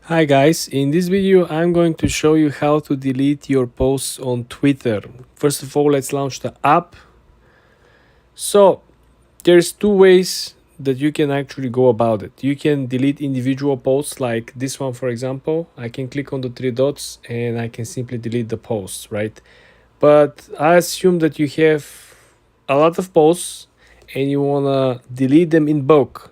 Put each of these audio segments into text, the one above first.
Hi guys, in this video I'm going to show you how to delete your posts on Twitter. First of all, let's launch the app. So there's two ways that you can actually go about it. You can delete individual posts like this one, for example. I can click on the three dots and I can simply delete the posts, right? But I assume that you have a lot of posts and you want to delete them in bulk.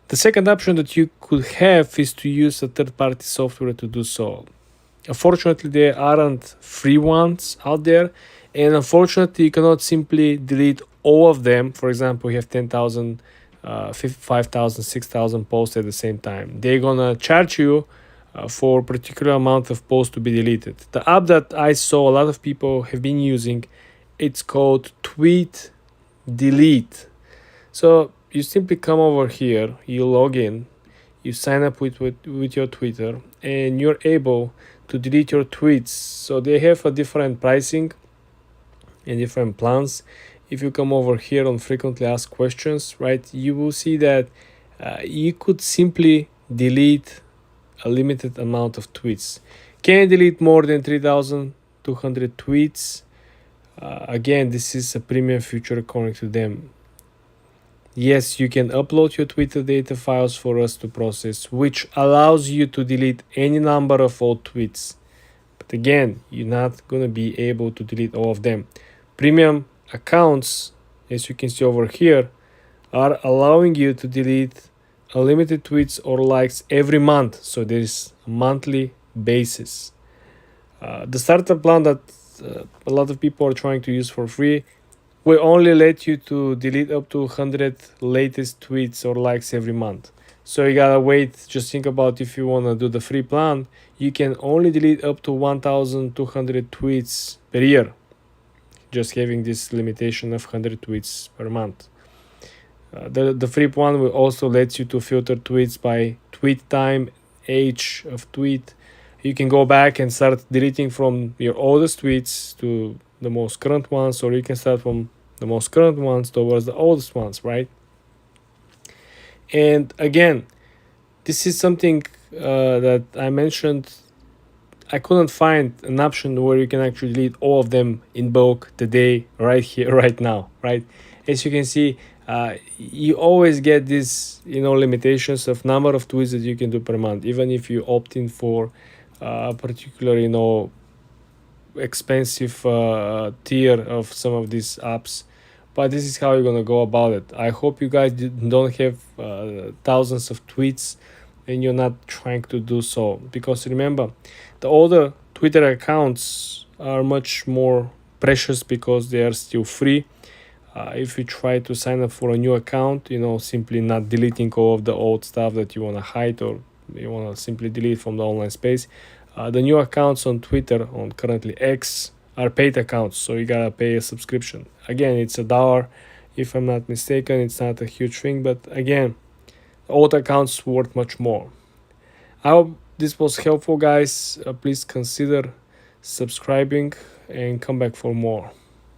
The second option that you could have is to use a third-party software to do so. Unfortunately, there aren't free ones out there, and unfortunately, you cannot simply delete all of them. For example, you have 10,000, 5,000, 6,000 posts at the same time. They're gonna charge you for a particular amount of posts to be deleted. The app that I saw a lot of people have been using, it's called TweetDeck. So you simply come over here, you log in, you sign up with your Twitter, and you're able to delete your tweets. So they have a different pricing and different plans. If you come over here on frequently asked questions, right, you will see that you could simply delete a limited amount of tweets. Can you delete more than 3,200 tweets? Again, this is a premium feature according to them. Yes, you can upload your Twitter data files for us to process, which allows you to delete any number of old tweets. But again, you're not going to be able to delete all of them. Premium accounts, as you can see over here, are allowing you to delete unlimited tweets or likes every month. So there's a monthly basis. The starter plan that a lot of people are trying to use for free will only let you to delete up to 100 latest tweets or likes every month. So you gotta wait. Just think about if you wanna do the free plan, you can only delete up to 1,200 tweets per year, just having this limitation of 100 tweets per month. The free one will also let you to filter tweets by tweet time, age of tweet. You can go back and start deleting from your oldest tweets to the most current ones, or you can start from the most current ones towards the oldest ones, right? And again, this is something that I mentioned. I couldn't find an option where you can actually delete all of them in bulk today, right here, right now, right? As you can see, you always get these, limitations of number of tweets that you can do per month, even if you opt in for a particular, expensive tier of some of these apps. But this is how you're gonna go about it. I hope you guys don't have thousands of tweets and you're not trying to do so, because remember, the older Twitter accounts are much more precious because they are still free. If you try to sign up for a new account, simply not deleting all of the old stuff that you want to hide or you want to simply delete from the online space, the new accounts on Twitter, on currently X, are paid accounts, so you gotta pay a subscription. Again, it's $1 if I'm not mistaken. It's not a huge thing, but again, old accounts worth much more. I hope this was helpful, guys. Please consider subscribing and come back for more.